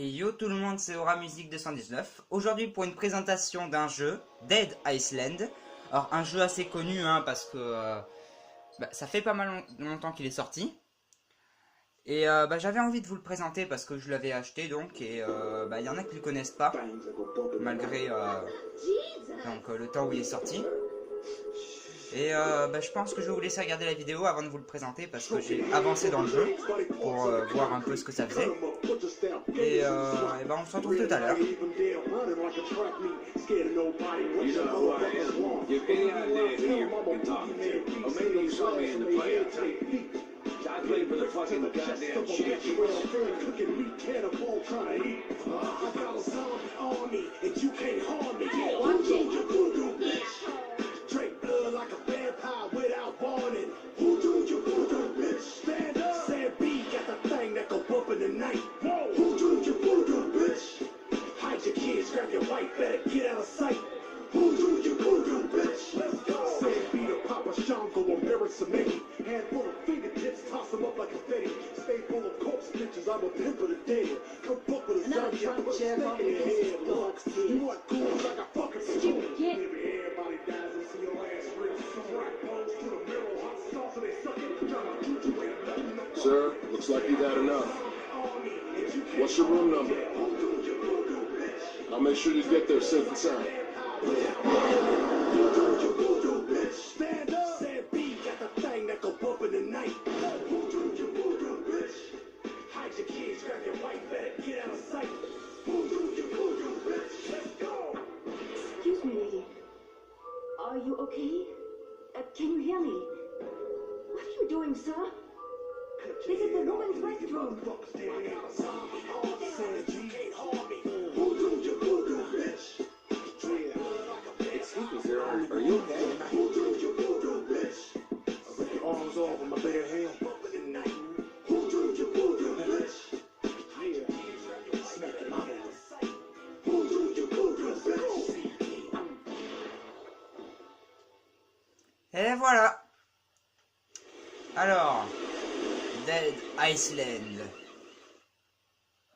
Et yo tout le monde, c'est Aura Music 219. Aujourd'hui pour une présentation d'un jeu, Dead Island. Alors un jeu assez connu parce que ça fait pas mal longtemps qu'il est sorti. Et j'avais envie de vous le présenter parce que je l'avais acheté donc. Et il y en a qui le connaissent pas, malgré le temps où il est sorti. Et je pense que je vais vous laisser regarder la vidéo avant de vous le présenter parce que j'ai avancé dans le jeu pour voir un peu ce que ça faisait. Et on se retrouve tout à l'heure. I play for the fucking goddamn champions. I got a zombie army, and you can't harm me. Who do you voodoo, bitch? Drink blood like a vampire without warning. Who do you voodoo, bitch? Stand up. Sam B got the thing that go bump in the night. Who do you voodoo, bitch? Hide your kids, grab your wife, better get out of sight. Who do you voodoo, bitch? Let's go. Sam B the Papa Shango, embarrass a Mickey. Handful of fingertips, toss them up like confetti. Stay full of corpse pictures, I'm a pimp of the dead. Come fuck with a zombie, I put a stick in your head. Look, you want cool like a fucking stupid kid. Everybody dies and see your ass rip. Crack bones to the middle, hot sauce and they suck it. Sir, looks like you got enough. What's your room number? I'll make sure you get there safe and sound. Stand up. Sam B got the thing that go bump in the night. Who do you voodoo, bitch? Hide your kids, grab your wife, better get out of sight. Who do you voodoo, bitch? Let's go. Excuse me, lady. Are you okay? Can you hear me? What are you doing, sir? This is the woman's restroom. Who do you voodoo, bitch? Excuse me, sir. Are you okay? Who do you voodoo, bitch? Put your arms over my bare hand. Who do you voodoo, bitch? Who do you voodoo, bitch? Et voilà. Alors, Dead Island.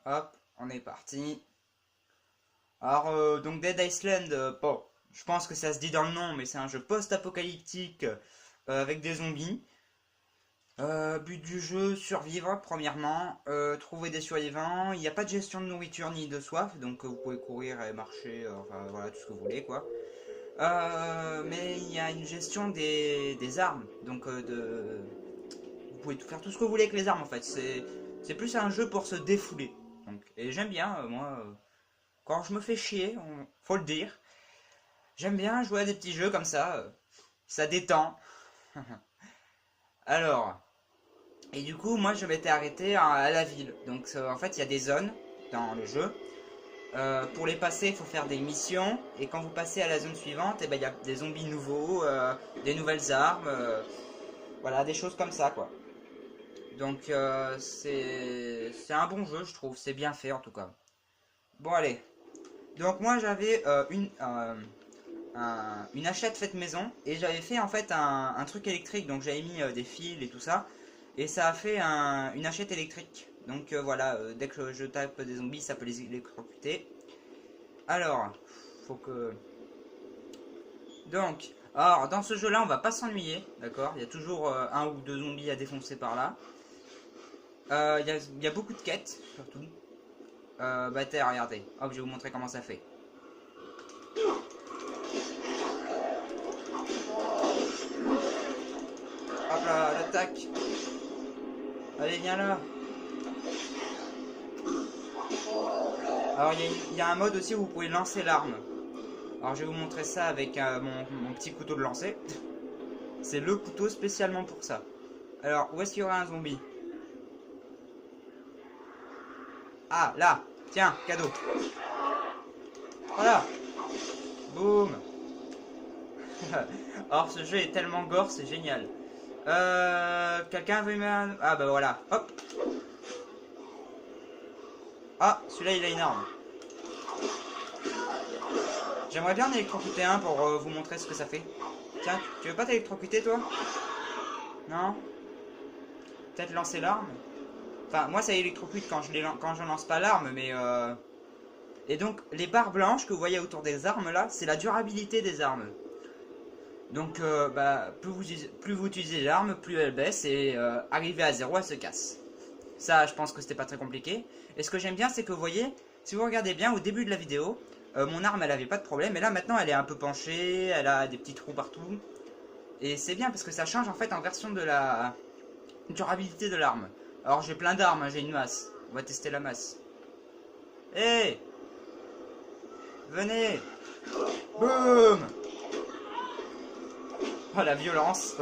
Hop, on est parti. Alors, donc Dead Island, bon, je pense que ça se dit dans le nom, mais c'est un jeu post-apocalyptique avec des zombies. But du jeu, survivre, premièrement, trouver des survivants. Il n'y a pas de gestion de nourriture ni de soif, donc vous pouvez courir et marcher, enfin voilà, tout ce que vous voulez, quoi. Mais il y a une gestion des armes, donc vous pouvez faire tout ce que vous voulez avec les armes, en fait. C'est plus un jeu pour se défouler. Donc, et j'aime bien, moi, quand je me fais chier, faut le dire, j'aime bien jouer à des petits jeux comme ça détend. Alors, et du coup, moi je m'étais arrêté à la ville. Donc en fait, il y a des zones dans le jeu. Pour les passer, il faut faire des missions. Et quand vous passez à la zone suivante, il y a des zombies nouveaux, des nouvelles armes, voilà, des choses comme ça, quoi. Donc c'est un bon jeu, je trouve. C'est bien fait, en tout cas. Bon, allez. Donc moi, j'avais une hachette faite maison. Et j'avais fait, en fait, un truc électrique. Donc j'avais mis des fils et tout ça. Et ça a fait une hachette électrique. Donc voilà, dès que je tape des zombies, ça peut les électrocuter. Alors, faut que... Donc, alors dans ce jeu-là, on va pas s'ennuyer, d'accord? Il y a toujours un ou deux zombies à défoncer par là. Il y a beaucoup de quêtes, surtout. Regardez. Hop, je vais vous montrer comment ça fait. Hop là, l'attaque. Allez, viens là. Alors il y a un mode aussi où vous pouvez lancer l'arme. Alors je vais vous montrer ça avec mon petit couteau de lancer. C'est le couteau spécialement pour ça. Alors où est-ce qu'il y aura un zombie? Ah là, tiens, cadeau. Voilà. Boum. Alors ce jeu est tellement gore, c'est génial. Quelqu'un veut mettre... Ah bah voilà, hop. Ah, celui-là il a une arme. J'aimerais bien en électrocuter un pour vous montrer ce que ça fait. Tiens, tu veux pas t'électrocuter toi? Non? Peut-être lancer l'arme? Enfin, moi ça électrocute quand je lance pas l'arme, mais... Et donc, les barres blanches que vous voyez autour des armes là, c'est la durabilité des armes. Donc, plus vous utilisez l'arme, plus elle baisse et arrivé à 0, elle se casse. Ça, je pense que c'était pas très compliqué. Et ce que j'aime bien, c'est que vous voyez, si vous regardez bien au début de la vidéo, mon arme elle avait pas de problème. Et là maintenant elle est un peu penchée, elle a des petits trous partout. Et c'est bien parce que ça change en fait en version de la durabilité de l'arme. Alors j'ai plein d'armes, hein, j'ai une masse. On va tester la masse. Hé, venez. Boum. Oh la violence.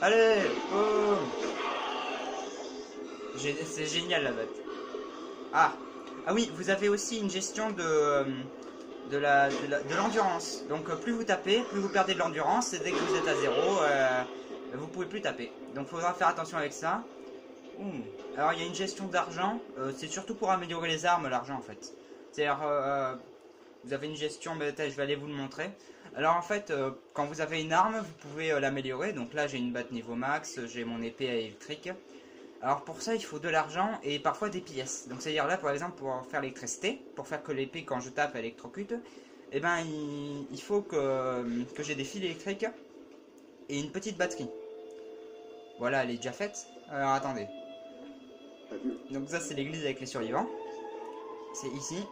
Allez, boum. C'est génial la bête. Ah oui, vous avez aussi une gestion de l'endurance. Donc plus vous tapez, plus vous perdez de l'endurance. Et dès que vous êtes à 0, vous pouvez plus taper. Donc il faudra faire attention avec ça. Alors il y a une gestion d'argent. C'est surtout pour améliorer les armes, l'argent en fait. C'est-à-dire, vous avez une gestion, mais je vais aller vous le montrer. Alors en fait, quand vous avez une arme, vous pouvez l'améliorer. Donc là j'ai une batte niveau max, j'ai mon épée électrique. Alors pour ça il faut de l'argent et parfois des pièces. Donc c'est à dire là par exemple pour faire l'électricité, pour faire que l'épée quand je tape elle électrocute, et ben il faut que j'ai des fils électriques et une petite batterie. Voilà, elle est déjà faite. Alors attendez. Donc ça c'est l'église avec les survivants. C'est ici.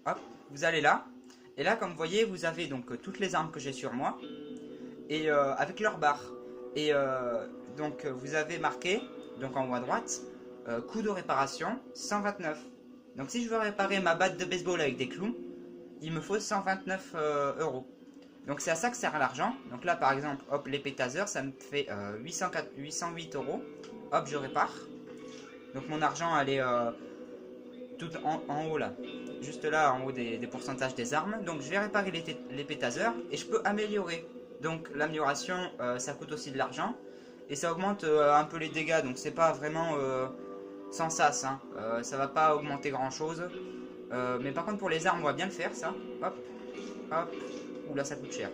Hop, vous allez là. Et là comme vous voyez vous avez donc toutes les armes que j'ai sur moi. Et avec leur barre. Et donc vous avez marqué... Donc en haut à droite, coût de réparation 129. Donc si je veux réparer ma batte de baseball avec des clous, il me faut 129 euros. Donc c'est à ça que sert l'argent. Donc là par exemple, hop, l'épée taser, ça me fait 808 euros. Hop, je répare. Donc mon argent elle est tout en haut là. Juste là en haut des pourcentages des armes. Donc je vais réparer l'épée taser et je peux améliorer. Donc l'amélioration ça coûte aussi de l'argent. Et ça augmente un peu les dégâts, donc c'est pas vraiment sans sas, hein. Ça va pas augmenter grand chose. Mais par contre pour les armes on va bien le faire ça. Hop, hop, oula ça coûte cher.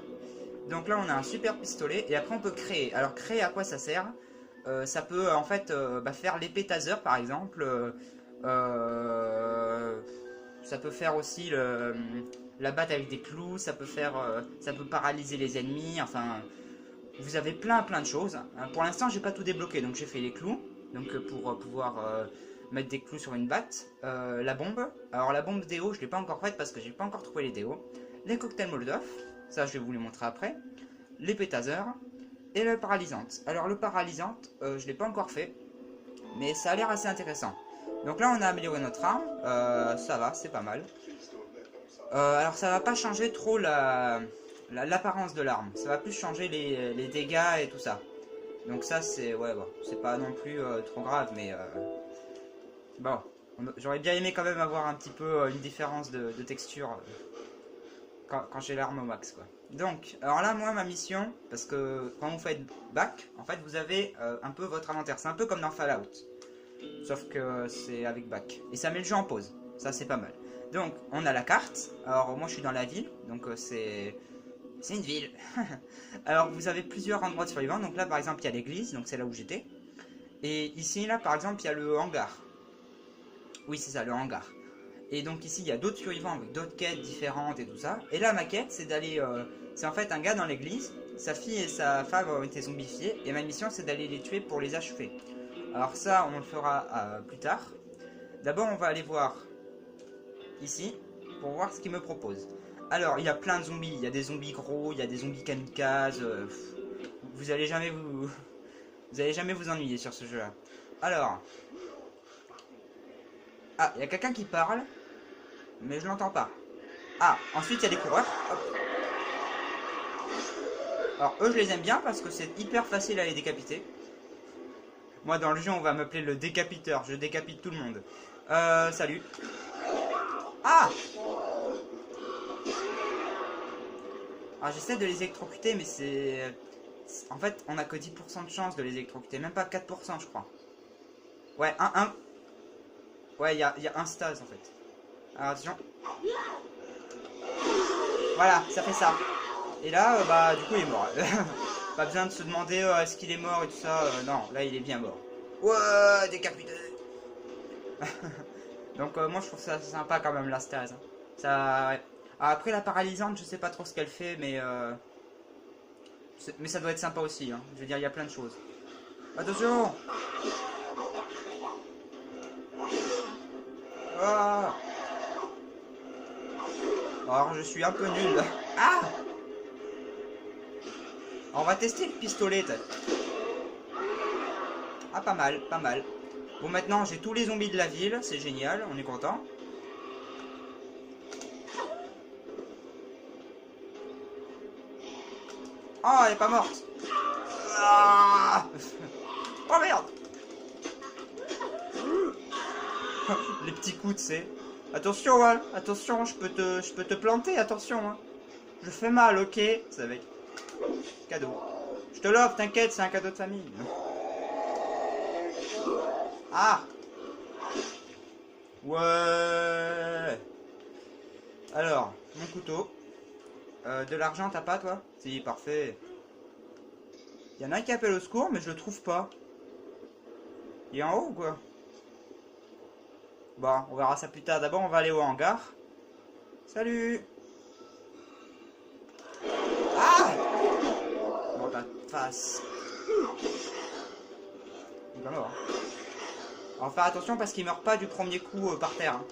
Donc là on a un super pistolet et après on peut créer. Alors créer à quoi ça sert? Ça peut en fait faire l'épée taser par exemple. Ça peut faire aussi la batte avec des clous, ça peut paralyser les ennemis, enfin... Vous avez plein de choses. Pour l'instant, j'ai pas tout débloqué, donc j'ai fait les clous. Donc pour pouvoir mettre des clous sur une batte. La bombe. Alors la bombe déo, je l'ai pas encore faite parce que j'ai pas encore trouvé les déos. Les cocktails Molotov. Ça, je vais vous les montrer après. L'épée taser. Et le paralysante. Alors le paralysante, je l'ai pas encore fait. Mais ça a l'air assez intéressant. Donc là, on a amélioré notre arme. Ça va, c'est pas mal. Alors ça va pas changer trop l'apparence de l'arme, ça va plus changer les dégâts et tout ça. Donc ça c'est bon, c'est pas non plus trop grave, mais bon, j'aurais bien aimé quand même avoir un petit peu une différence de texture quand j'ai l'arme au max quoi. Donc alors là moi ma mission, parce que quand vous faites back, en fait vous avez un peu votre inventaire, c'est un peu comme dans Fallout, sauf que c'est avec back et ça met le jeu en pause, ça c'est pas mal. Donc on a la carte, alors moi je suis dans la ville, donc c'est une ville. Alors vous avez plusieurs endroits de survivants. Donc là par exemple il y a l'église, donc c'est là où j'étais. Et ici là par exemple il y a le hangar. Oui c'est ça, le hangar. Et donc ici il y a d'autres survivants avec d'autres quêtes différentes et tout ça. Et là ma quête c'est d'aller... c'est en fait un gars dans l'église. Sa fille et sa femme ont été zombifiées. Et ma mission c'est d'aller les tuer pour les achever. Alors ça on le fera plus tard. D'abord on va aller voir ici pour voir ce qu'il me propose. Alors, il y a plein de zombies, il y a des zombies gros, il y a des zombies kamikazes, vous allez jamais vous ennuyer sur ce jeu-là. Alors, ah, il y a quelqu'un qui parle, mais je l'entends pas. Ah, ensuite il y a des coureurs. Hop. Alors eux je les aime bien parce que c'est hyper facile à les décapiter. Moi dans le jeu on va m'appeler le décapiteur, je décapite tout le monde. Salut. Ah! Alors j'essaie de les électrocuter mais c'est... En fait on a que 10% de chance de les électrocuter, même pas 4% je crois. Ouais, ouais, il y a un stase en fait. Alors attention. Voilà, ça fait ça. Et là, bah du coup il est mort. Pas besoin de se demander est-ce qu'il est mort et tout ça. Non, là il est bien mort. Ouais, décapité. Donc moi je trouve ça sympa quand même la stase. Hein. Ça, ouais. Après la paralysante, je sais pas trop ce qu'elle fait, mais ça doit être sympa aussi. Hein. Je veux dire, il y a plein de choses. Attention. Ah. Alors je suis un peu nul là. Ah. On va tester le pistolet. Ah, pas mal, pas mal. Bon, maintenant j'ai tous les zombies de la ville, c'est génial, on est content. Oh, elle est pas morte. Ah. Oh merde. Les petits coups, tu sais. Attention, hein, attention, je peux te planter, attention. Hein. Je fais mal, ok. C'est avec cadeau. Je te l'offre, t'inquiète, c'est un cadeau de famille. Ah. Ouais. Alors, mon couteau. De l'argent, t'as pas, toi? Si, parfait. Il y en a un qui appelle au secours, mais je le trouve pas. Il est en haut ou quoi? Bon, on verra ça plus tard. D'abord, on va aller au hangar. Salut. Ah. Bon, ta face. Il va mort. On va faire attention parce qu'il meurt pas du premier coup par terre. Hein.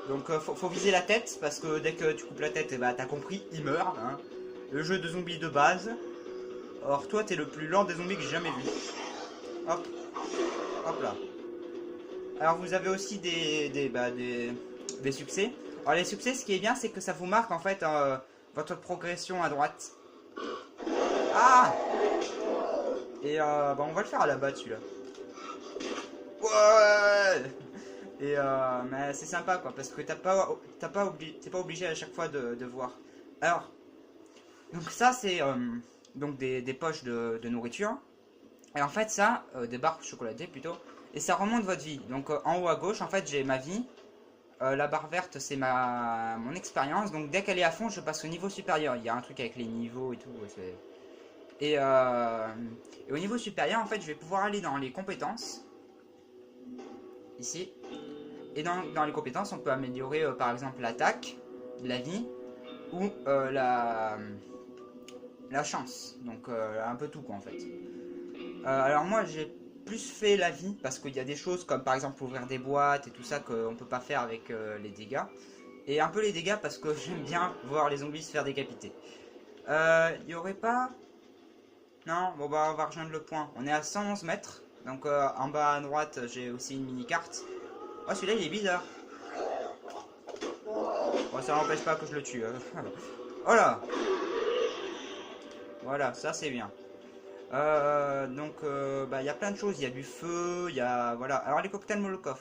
Donc faut viser la tête parce que dès que tu coupes la tête, bah, t'as compris, il meurt. Hein. Le jeu de zombies de base. Or toi t'es le plus lent des zombies que j'ai jamais vu. Hop. Hop là. Alors vous avez aussi des succès. Alors les succès, ce qui est bien, c'est que ça vous marque en fait votre progression à droite. Ah. Et bah, on va le faire à la batte celui-là. Ouais. Et mais c'est sympa quoi, parce que t'es pas obligé à chaque fois de voir. Alors, donc ça c'est donc des poches de nourriture. Et en fait ça, des barres chocolatées plutôt. Et ça remonte votre vie. Donc en haut à gauche, en fait j'ai ma vie. La barre verte c'est mon expérience. Donc dès qu'elle est à fond, je passe au niveau supérieur. Il y a un truc avec les niveaux et tout. Et au niveau supérieur, en fait, je vais pouvoir aller dans les compétences. Ici. Et dans les compétences, on peut améliorer par exemple l'attaque, la vie ou la chance. Donc un peu tout quoi en fait. Alors moi j'ai plus fait la vie parce qu'il y a des choses comme par exemple ouvrir des boîtes et tout ça qu'on peut pas faire avec les dégâts. Et un peu les dégâts parce que j'aime bien voir les zombies se faire décapiter. Il y aurait pas... Non, bon bah on va rejoindre le point. On est à 111 mètres. Donc en bas à droite j'ai aussi une mini carte. Oh celui-là il est bizarre. Bon ça n'empêche pas que je le tue. Oh là. Voilà, ça c'est bien. Donc bah il y a plein de choses. Il y a du feu, il y a... Voilà. Alors les cocktails Molotov.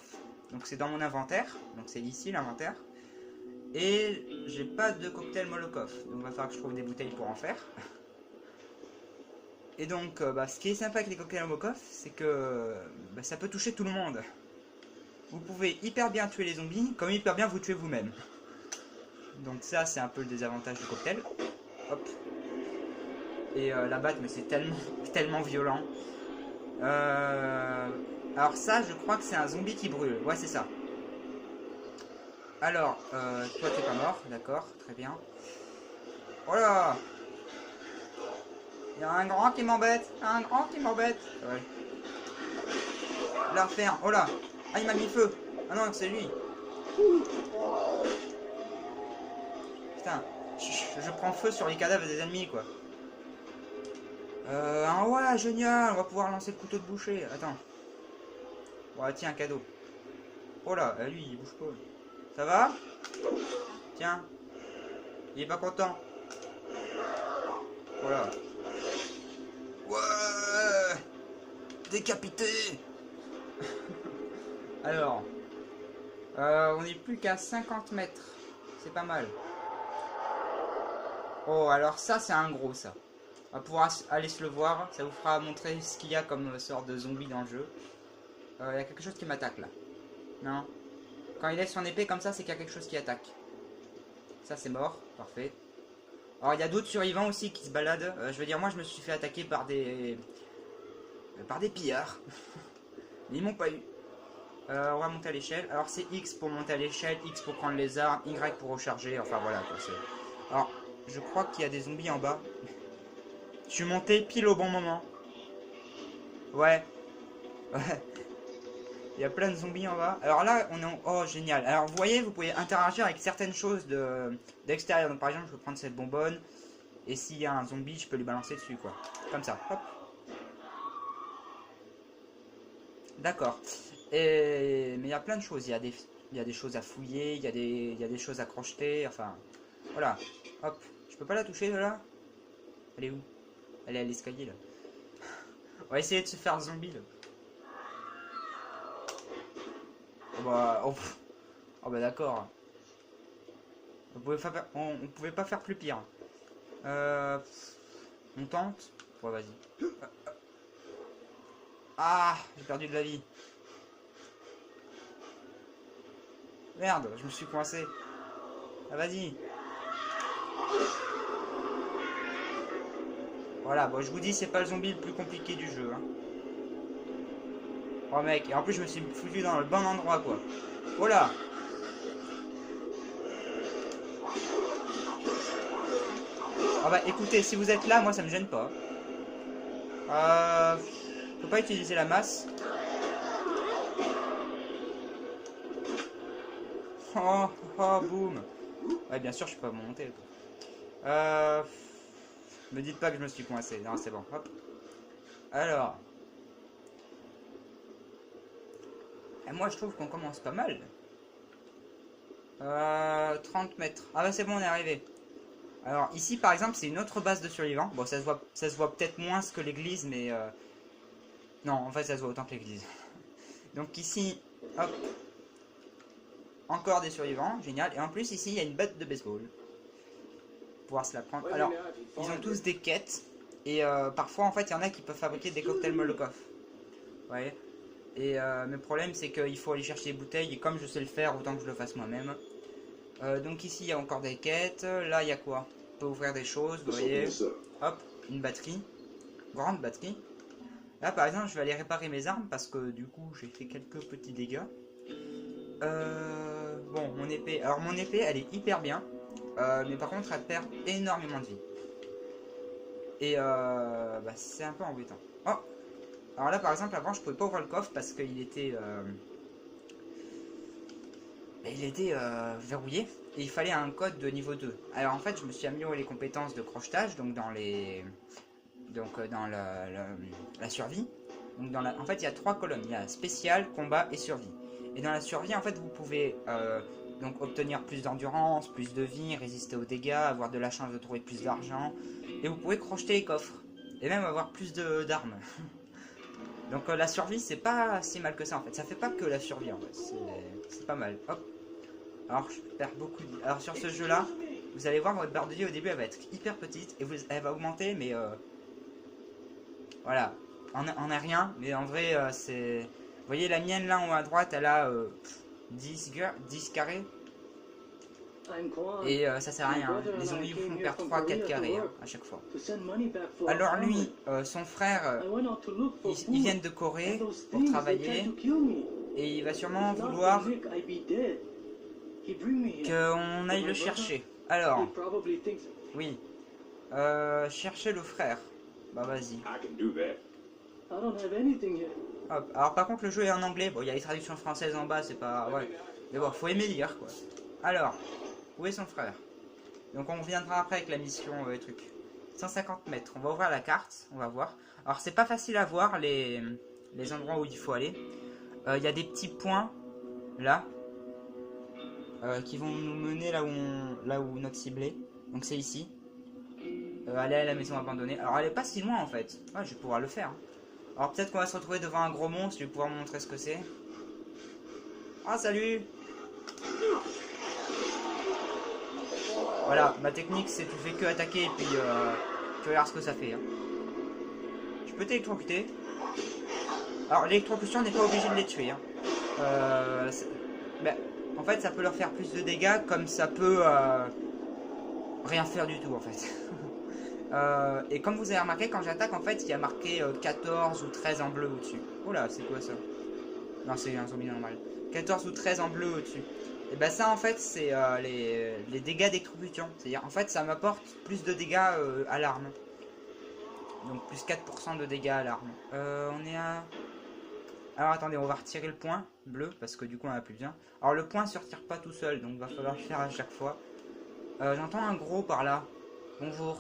Donc c'est dans mon inventaire. Donc c'est ici l'inventaire. Et j'ai pas de cocktail Molotov. Donc il va falloir que je trouve des bouteilles pour en faire. Et donc, bah, ce qui est sympa avec les cocktails Molotov, c'est que bah, ça peut toucher tout le monde. Vous pouvez hyper bien tuer les zombies, comme hyper bien vous tuer vous-même. Donc ça, c'est un peu le désavantage du cocktail. Hop. Et la batte, mais c'est tellement violent. Alors ça, je crois que c'est un zombie qui brûle. Ouais, c'est ça. Alors, toi, t'es pas mort, d'accord, très bien. Voilà. Il y a un grand qui m'embête. Un grand qui m'embête. Ouais. La ferme. Oh là. Ah, il m'a mis le feu. Ah non, c'est lui. Putain. Je prends feu sur les cadavres des ennemis, quoi. Ouais, génial. On va pouvoir lancer le couteau de boucher. Attends. Ouais, tiens, un cadeau. Oh là, lui, il bouge pas. Ça va? Tiens. Il est pas content. Voilà. Ouais. Décapité. Alors. On n'est plus qu'à 50 mètres. C'est pas mal. Oh, alors ça, c'est un gros, ça. On va pouvoir aller se le voir. Ça vous fera montrer ce qu'il y a comme sorte de zombie dans le jeu. Il y a quelque chose qui m'attaque, là. Non. Quand il lève son épée comme ça, c'est qu'il y a quelque chose qui attaque. Ça, c'est mort. Parfait. Alors il y a d'autres survivants aussi qui se baladent. Je veux dire, moi je me suis fait attaquer par des pillards. Mais ils m'ont pas eu. On va monter à l'échelle. Alors c'est X pour monter à l'échelle, X pour prendre les armes, Y pour recharger. Enfin voilà quoi. Alors je crois qu'il y a des zombies en bas. Je suis monté pile au bon moment. Ouais. Ouais. Il y a plein de zombies en bas. Alors là, on est en... Oh, génial. Alors, vous voyez, vous pouvez interagir avec certaines choses d'extérieur. Donc, par exemple, je peux prendre cette bonbonne. Et s'il y a un zombie, je peux lui balancer dessus, quoi. Comme ça. Hop. D'accord. Mais il y a plein de choses. Il y a des choses à fouiller. Il y a des choses à crocheter. Enfin, voilà. Hop. Je peux pas la toucher, là? Elle est où? Elle est à l'escalier, là. On va essayer de se faire zombie, là. Oh bah d'accord. On pouvait pas faire plus pire. On tente. Ouais, vas-y. Ah, j'ai perdu de la vie. Merde, je me suis coincé. Ah, vas-y. Voilà, bon, je vous dis, c'est pas le zombie le plus compliqué du jeu. Hein. Oh mec, et en plus je me suis foutu dans le bon endroit quoi. Voilà. Ah bah écoutez, si vous êtes là, moi ça me gêne pas. Je peux pas utiliser la masse. Oh, boum. Ouais, bien sûr, je peux pas monter. Me dites pas que je me suis coincé. Non, c'est bon. Hop. Alors. Et moi, je trouve qu'on commence pas mal. 30 mètres. Ah bah c'est bon, on est arrivé. Alors ici, par exemple, c'est une autre base de survivants. Bon, ça se voit peut-être moins que l'église, mais... Non, en fait, ça se voit autant que l'église. Donc ici, hop. Encore des survivants, génial. Et en plus, ici, il y a une batte de baseball. Pouvoir se la prendre. Alors, ils ont tous des quêtes. Et parfois, en fait, il y en a qui peuvent fabriquer des cocktails Molotov. Vous voyez. Et le problème, c'est qu'il faut aller chercher des bouteilles. Et comme je sais le faire, autant que je le fasse moi-même. Donc ici, il y a encore des quêtes. Là, il y a quoi? On peut ouvrir des choses, vous voyez. Hop, une batterie. Grande batterie. Là, par exemple, je vais aller réparer mes armes parce que du coup, j'ai fait quelques petits dégâts. Bon, mon épée. Alors, mon épée, elle est hyper bien. Mais par contre, elle perd énormément de vie. Et bah, c'est un peu embêtant. Oh! Alors là, par exemple, avant, je pouvais pas ouvrir le coffre parce qu'il était... verrouillé. Et il fallait un code de niveau 2. Alors en fait, je me suis amélioré les compétences de crochetage, donc dans les... dans la survie. Donc en fait, il y a 3 colonnes. Il y a spécial, combat et survie. Et dans la survie, en fait, vous pouvez donc obtenir plus d'endurance, plus de vie, résister aux dégâts, avoir de la chance de trouver plus d'argent. Et vous pouvez crocheter les coffres. Et même avoir plus d'armes. Donc la survie, c'est pas si mal que ça en fait. Ça fait pas que la survie en fait. C'est pas mal. Hop. Alors je perds beaucoup de vie. Alors sur ce jeu là, vous allez voir votre barre de vie au début elle va être hyper petite. Et elle va augmenter mais... voilà. On a rien. Mais en vrai c'est... Vous voyez la mienne là en haut à droite elle a 10 carrés. Et ça sert à rien. Hein. Les zombies vous font perdre 3-4 carrés hein, à chaque fois. Alors lui, son frère, ils viennent de Corée pour travailler. Et il va sûrement vouloir qu'on aille le chercher. Alors, oui. Chercher le frère. Bah vas-y. Hop. Alors par contre le jeu est en anglais. Bon, il y a les traductions françaises en bas, c'est pas... Ouais. Mais bon, faut aimer lire quoi. Alors... Où est son frère? Donc on reviendra après avec la mission truc. 150 mètres. On va ouvrir la carte. On va voir. Alors c'est pas facile à voir les endroits où il faut aller. Il y a des petits points là qui vont nous mener là où notre cible est. Donc c'est ici. Aller à la maison abandonnée. Alors elle est pas si loin en fait. Ouais, je vais pouvoir le faire. Alors peut-être qu'on va se retrouver devant un gros monstre. Je vais pouvoir vous montrer ce que c'est. Ah salut. Voilà, ma technique c'est tu fais que attaquer et puis tu regardes ce que ça fait. Hein. Je peux t'électrocuter. Alors l'électrocution n'est pas obligé de les tuer. Hein. Ben, en fait ça peut leur faire plus de dégâts comme ça peut rien faire du tout en fait. Et comme vous avez remarqué, quand j'attaque, en fait, il y a marqué 14 ou 13 en bleu au-dessus. Oh là, c'est quoi ça? Non, c'est un zombie normal. 14 ou 13 en bleu au-dessus. Et bah ça, en fait, c'est les dégâts d'exécution. C'est-à-dire, en fait, ça m'apporte plus de dégâts à l'arme. Donc, plus 4% de dégâts à l'arme. On est à... Alors, attendez, on va retirer le point bleu, parce que du coup, on a plus bien. Alors, le point ne se retire pas tout seul, donc il va falloir le faire à chaque fois. J'entends un gros par là. Bonjour.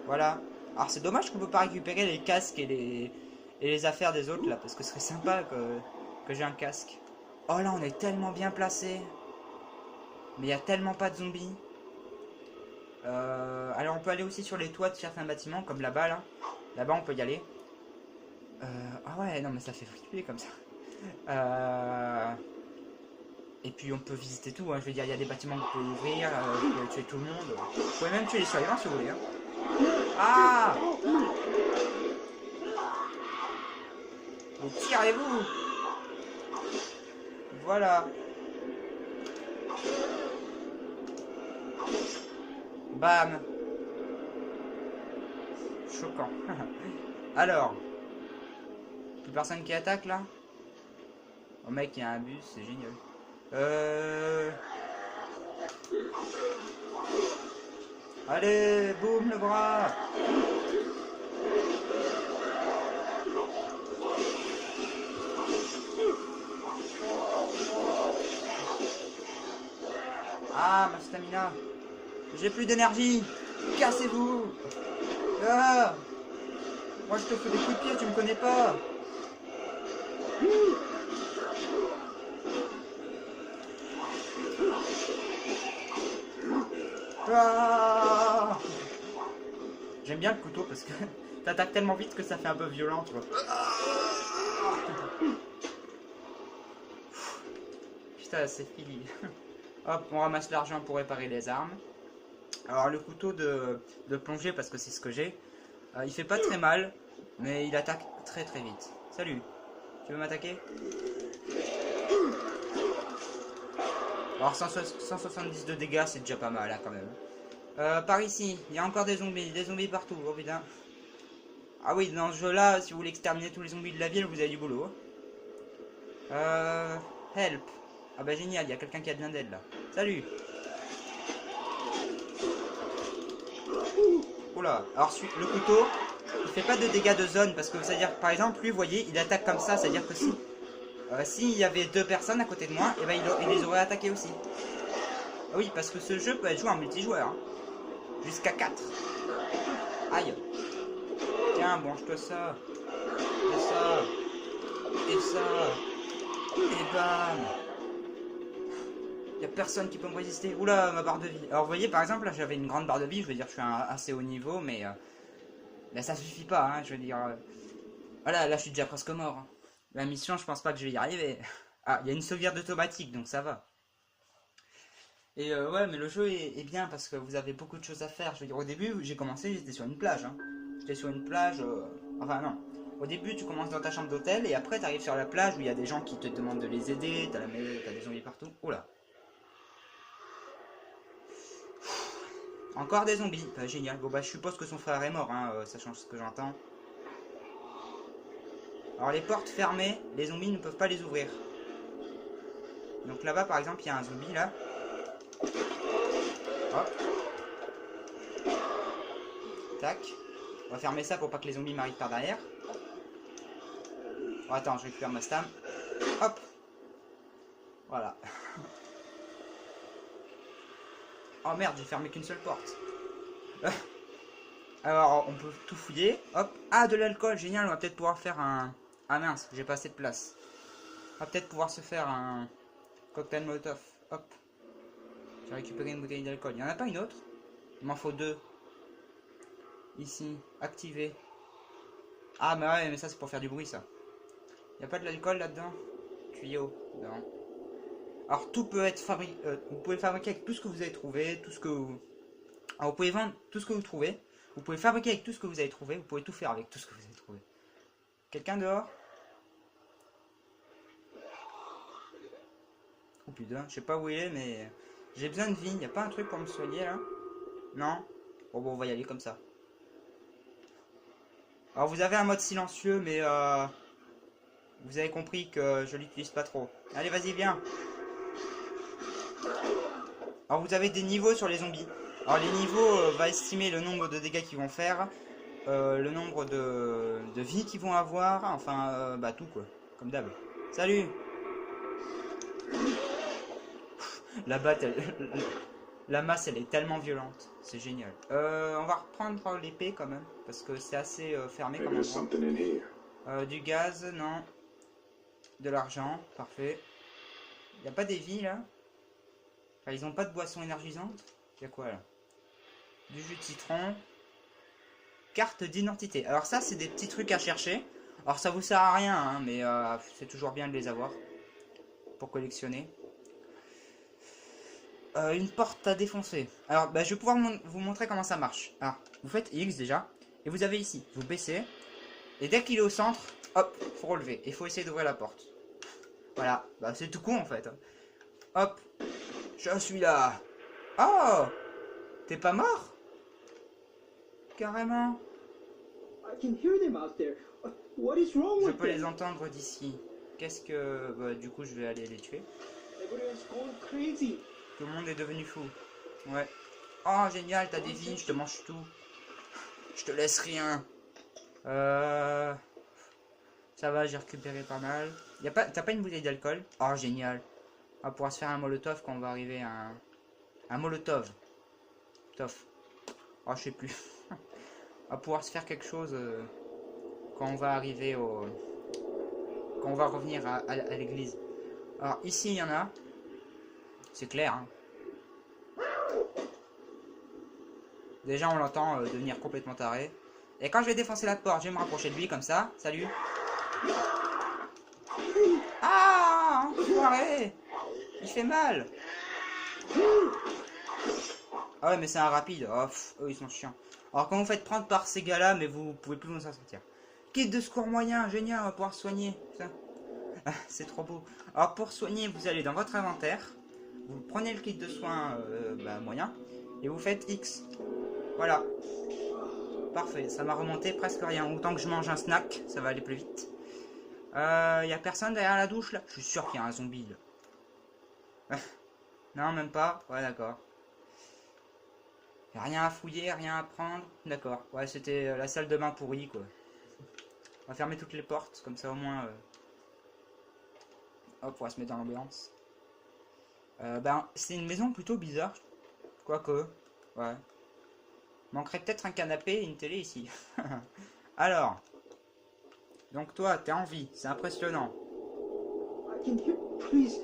Voilà. Alors c'est dommage qu'on peut pas récupérer les casques et les affaires des autres là, parce que ce serait sympa que j'ai un casque. Oh là, on est tellement bien placé. Mais il y a tellement pas de zombies. Alors on peut aller aussi sur les toits de certains bâtiments, comme là-bas là. Là-bas on peut y aller. Ah ouais, non mais ça fait flipper comme ça. Et puis on peut visiter tout, hein. Je veux dire, il y a des bâtiments que vous pouvez ouvrir, vous pouvez tuer tout le monde. Vous pouvez même tuer les survivants si vous voulez. Hein. Ah! Mais tirez-vous! Voilà. Bam! Choquant. Alors. Plus personne qui attaque là? Oh mec, il y a un bus, c'est génial. Allez, boum le bras. Ah, ma stamina. J'ai plus d'énergie. Cassez-vous. Ah. Moi je te fais des coups de pied, tu me connais pas. Ah. J'aime bien le couteau parce que t'attaques tellement vite que ça fait un peu violent, tu vois. Putain, c'est fini. Hop, on ramasse l'argent pour réparer les armes. Alors le couteau de plongée, parce que c'est ce que j'ai, il fait pas très mal, mais il attaque très très vite. Salut, tu veux m'attaquer? Alors 170 de dégâts, c'est déjà pas mal là quand même. Par ici, il y a encore des zombies partout, oh putain. Ah oui, dans ce jeu là, si vous voulez exterminer tous les zombies de la ville, vous avez du boulot. Help. Ah bah génial, il y a quelqu'un qui a besoin d'aide là. Salut. Oula, alors le couteau, il fait pas de dégâts de zone, parce que c'est-à-dire, par exemple, lui, vous voyez, il attaque comme ça, c'est-à-dire que si s'il y avait deux personnes à côté de moi, et ben il les aurait attaqués aussi. Oui, parce que ce jeu peut être joué en multijoueur, hein. Jusqu'à 4. Aïe. Tiens, branche-toi ça. Et ça. Et ça. Et bam. Y a personne qui peut me résister. Oula, ma barre de vie. Alors vous voyez, par exemple, là j'avais une grande barre de vie, je veux dire, je suis à assez haut niveau, mais ça suffit pas, hein, je veux dire. Voilà, là je suis déjà presque mort. Hein. La mission, je pense pas que je vais y arriver. Ah, il y a une sauvegarde automatique, donc ça va. Et ouais, mais le jeu est bien parce que vous avez beaucoup de choses à faire. Je veux dire, au début, j'ai commencé, j'étais sur une plage. Hein. J'étais sur une plage. Enfin, non. Au début, tu commences dans ta chambre d'hôtel et après, tu arrives sur la plage où il y a des gens qui te demandent de les aider. T'as des zombies partout. Oula. Encore des zombies. Bah, génial. Bon, bah, je suppose que son frère est mort, hein, ça change ce que j'entends. Alors, les portes fermées, les zombies ne peuvent pas les ouvrir. Donc là-bas, par exemple, il y a un zombie là. Hop. Tac. On va fermer ça pour pas que les zombies m'arrivent par derrière. Oh, attends, je récupère ma stam. Hop. Voilà. Oh merde, j'ai fermé qu'une seule porte. Alors, on peut tout fouiller. Hop. Ah, de l'alcool, génial. On va peut-être pouvoir faire un... Ah mince, j'ai pas assez de place. On va peut-être pouvoir se faire un cocktail molotov. Hop. J'ai récupéré une bouteille d'alcool. Il n'y en a pas une autre? Il m'en faut 2. Ici, activé. Ah mais ouais, mais ça c'est pour faire du bruit ça. Il n'y a pas de l'alcool là-dedans? Tuyau, non. Alors tout peut être fabriqué. Vous pouvez fabriquer avec tout ce que vous avez trouvé, tout ce que vous... Alors, vous pouvez vendre tout ce que vous trouvez. Vous pouvez fabriquer avec tout ce que vous avez trouvé. Vous pouvez tout faire avec tout ce que vous avez trouvé. Quelqu'un dehors? Oh putain, je sais pas où il est, mais j'ai besoin de vie. Y a pas un truc pour me soigner là? Non? Bon, on va y aller comme ça. Alors vous avez un mode silencieux, mais vous avez compris que je l'utilise pas trop. Allez, vas-y, viens. Alors vous avez des niveaux sur les zombies. Alors les niveaux va estimer le nombre de dégâts qu'ils vont faire, le nombre de vies qu'ils vont avoir, enfin bah tout quoi, comme d'hab. Salut. La batte, la masse elle est tellement violente, c'est génial. On va reprendre l'épée quand même, parce que c'est assez fermé Maybe comme there's endroit. something in here. Du gaz, non. De l'argent, parfait. Y a pas des vies là? Enfin, ils ont pas de boisson énergisante? Y a quoi là? Du jus de citron. Carte d'identité. Alors ça c'est des petits trucs à chercher. Alors ça vous sert à rien hein, mais c'est toujours bien de les avoir pour collectionner. Une porte à défoncer. Alors bah, je vais pouvoir vous montrer comment ça marche. Alors vous faites X déjà et vous avez ici, vous baissez et dès qu'il est au centre, hop, faut relever et faut essayer d'ouvrir la porte. Voilà, bah c'est tout con en fait. Hop, je suis là. Oh, t'es pas mort? Carrément. I can hear them out there. What is wrong Je with peux les them? entendre d'ici. Qu'est-ce que... Bah, du coup, je vais aller les tuer. Everyone's going crazy. Tout le monde est devenu fou. Ouais. Oh, génial, t'as des vies, je te mange tout. Je te laisse rien. Ça va, j'ai récupéré pas mal. T'as pas une bouteille d'alcool? Oh, génial. On va pouvoir se faire un molotov quand on va arriver à un molotov. Tof. Oh, je sais plus. On va pouvoir se faire quelque chose quand on va arriver au... Quand on va revenir à l'église. Alors, ici, il y en a. C'est clair. Hein. Déjà, on l'entend devenir complètement taré. Et quand je vais défoncer la porte, je vais me rapprocher de lui comme ça. Salut. Ah, enfoiré. Il fait mal. Ah ouais, mais c'est un rapide. Oh, eux, ils sont chiants. Alors, quand vous faites prendre par ces gars-là, mais vous pouvez plus vous en sortir. Kit de secours moyen, génial, on va pouvoir soigner. C'est trop beau. Alors, pour soigner, vous allez dans votre inventaire. Vous prenez le kit de soins moyen. Et vous faites X. Voilà. Parfait, ça m'a remonté presque rien. Autant que je mange un snack, ça va aller plus vite. Y a personne derrière la douche là? Je suis sûr qu'il y a un zombie là. Non, même pas. Ouais, d'accord. Rien à fouiller, rien à prendre. D'accord. Ouais, c'était la salle de bain pourrie quoi. On va fermer toutes les portes, comme ça au moins... Hop, on va se mettre dans l'ambiance. Ben, c'est une maison plutôt bizarre. Quoique. Ouais. Manquerait peut-être un canapé et une télé ici. Alors. Donc toi, t'es en vie. C'est impressionnant. I can hear. Please.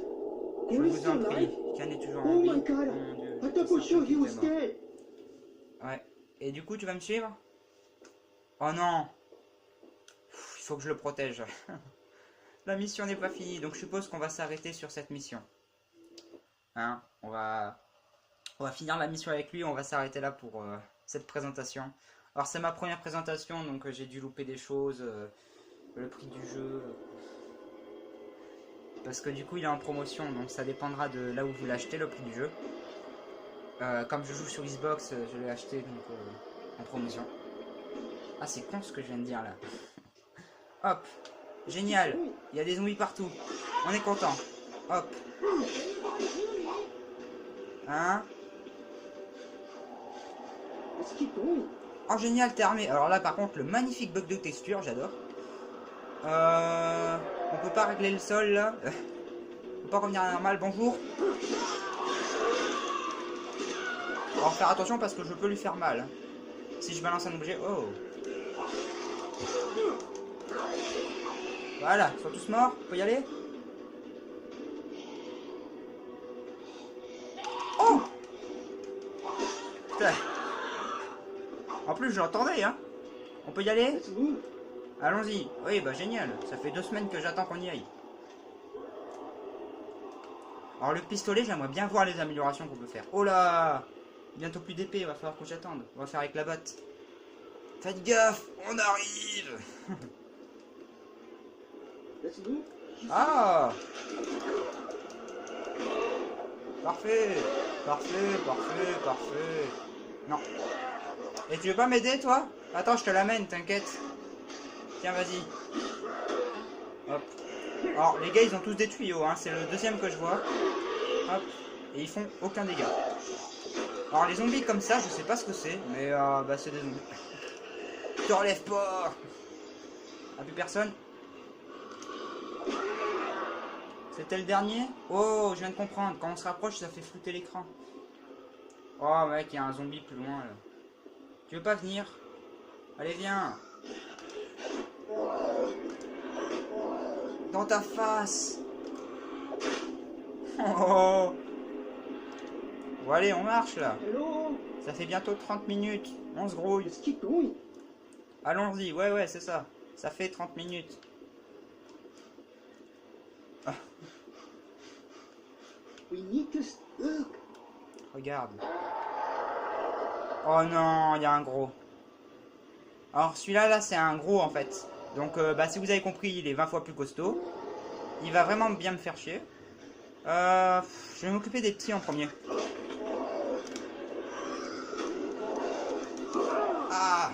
Je Are you vous still en prie. alive? Ken est toujours Oh en vie. my god. Oh mon Dieu. I thought for C'est sure un he peu was qui était mort. dead. Ouais. Et du coup, tu vas me suivre? Oh non. Il faut que je le protège. La mission n'est pas finie, donc je suppose qu'on va s'arrêter sur cette mission. Hein, on va finir la mission avec lui, on va s'arrêter là pour cette présentation. Alors c'est ma première présentation, donc j'ai dû louper des choses, le prix du jeu. Parce que du coup il est en promotion, donc ça dépendra de là où vous l'achetez, le prix du jeu. Comme je joue sur Xbox, je l'ai acheté donc en promotion. Ah c'est con ce que je viens de dire là. Hop. Génial, il y a des zombies partout. On est content. Hop. Hein? Let's keep going. Oh génial, t'es armé. Alors là par contre, le magnifique bug de texture, j'adore. On peut pas régler le sol là. On peut pas revenir à la normale, bonjour. Alors faire attention parce que je peux lui faire mal. Si je balance un objet, oh. Voilà, ils sont tous morts, on peut y aller? Oh! Putain. En plus, je l'entendais, hein. On peut y aller? Let's move. Allons-y. Oui, bah génial. Ça fait 2 semaines que j'attends qu'on y aille. Alors le pistolet, j'aimerais bien voir les améliorations qu'on peut faire. Oh là! Bientôt plus d'épée, il va falloir que j'attende. On va faire avec la batte. Faites gaffe, on arrive! Let's move. Ah! Parfait. Parfait, parfait, parfait. Non. Et tu veux pas m'aider, toi? Attends, je te l'amène, t'inquiète. Tiens, vas-y. Hop. Alors, les gars, ils ont tous des tuyaux, hein. C'est le deuxième que je vois. Hop. Et ils font aucun dégât. Alors, les zombies comme ça, je sais pas ce que c'est, mais bah, c'est des zombies. Te relève pas. Ah, plus personne. C'était le dernier? Oh, je viens de comprendre. Quand on se rapproche, ça fait flouter l'écran. Oh, mec, il y a un zombie plus loin, là. Tu veux pas venir? Allez, viens. Dans ta face. Oh. Bon, allez, on marche, là. Hello? Ça fait bientôt 30 minutes. On se grouille. Let's keep going. Allons-y. Ouais, ouais, c'est ça. Ça fait 30 minutes. Ah, We need to look. regarde. Oh non, il y a un gros. Alors, celui-là, là, c'est un gros, en fait. Donc, bah, si vous avez compris, il est 20 fois plus costaud. Il va vraiment bien me faire chier. Je vais m'occuper des petits en premier. Ah!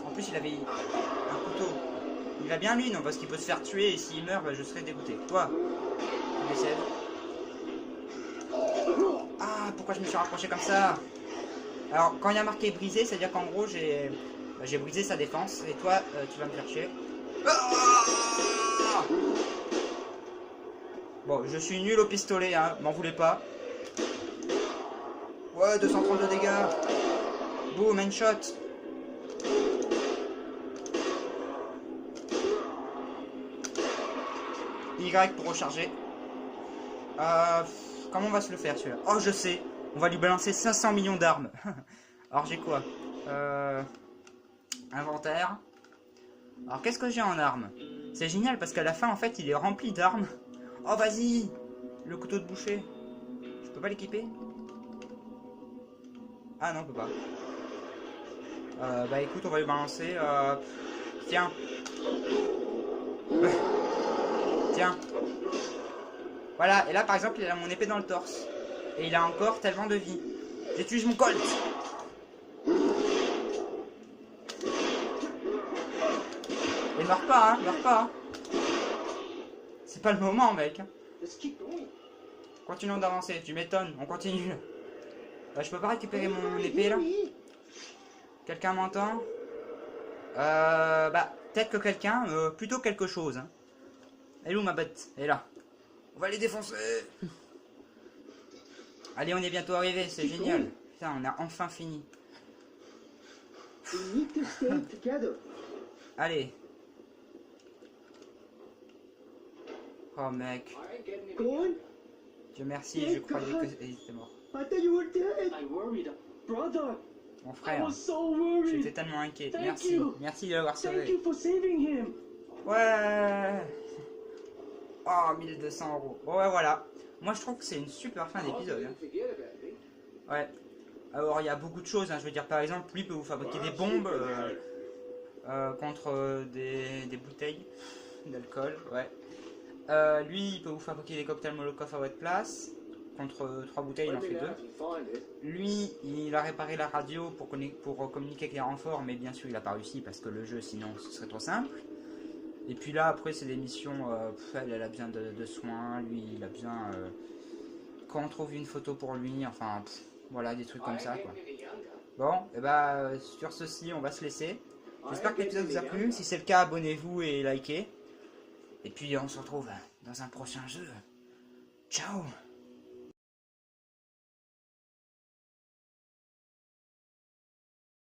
En plus, il avait un couteau. Il va bien, lui, non? Parce qu'il peut se faire tuer et s'il meurt, bah, je serai dégoûté. Toi, tu décèdes. Ah, pourquoi je me suis rapproché comme ça? Alors, quand il y a marqué brisé, c'est-à-dire qu'en gros, j'ai brisé sa défense. Et toi, tu vas me faire chier. Ah! Bon, je suis nul au pistolet, hein, m'en voulez pas. Ouais, 232 dégâts. Boum, one shot. Y pour recharger. Comment on va se le faire celui-là? Oh, je sais. On va lui balancer 500 millions d'armes. Alors j'ai quoi? Inventaire. Alors qu'est-ce que j'ai en armes? C'est génial parce qu'à la fin en fait il est rempli d'armes. Oh vas-y. Le couteau de boucher. Je peux pas l'équiper? Ah non, on peut pas. Bah écoute, on va lui balancer. Tiens. Tiens. Voilà, et là par exemple il a mon épée dans le torse. Et il a encore tellement de vie. J'utilise mon colt. Et meurs pas, hein, meurs pas. C'est pas le moment, mec. Let's keep going. Continuons d'avancer, tu m'étonnes, on continue. Je peux pas récupérer mon épée là? Quelqu'un m'entend? Bah, peut-être que quelqu'un, plutôt quelque chose. Hein. Elle est où ma bête? Elle est là. On va les défoncer. Allez, on est bientôt arrivé, c'est génial. Putain, on a enfin fini. We need to stay together. Allez. Oh mec. Go on. Dieu merci, je croyais que c'était mort. I thought you were dead. I worried, brother. Mon I frère, was so worried. j'étais tellement inquiet. Thank Merci, you. merci de l'avoir Thank sauvé. you for saving him. Ouais. Oh, 1200 €. Bon, ouais, voilà. Moi, je trouve que c'est une super fin d'épisode. Hein. Ouais. Alors, il y a beaucoup de choses. Hein. Je veux dire, par exemple, lui peut vous fabriquer des bombes contre des bouteilles d'alcool. Ouais. Lui, il peut vous fabriquer des cocktails Molotov à votre place. Contre 3 bouteilles, il en fait 2. Lui, il a réparé la radio pour communiquer avec les renforts, mais bien sûr, il n'a pas réussi parce que le jeu, sinon, ce serait trop simple. Et puis là, après, c'est des missions. Elle a besoin de soins. Lui, il a besoin. Quand on trouve une photo pour lui, enfin, voilà, des trucs comme ça, quoi. Bon, et bah, sur ceci, on va se laisser. J'espère que l'épisode vous a plu. Si c'est le cas, abonnez-vous et likez. Et puis, on se retrouve dans un prochain jeu. Ciao!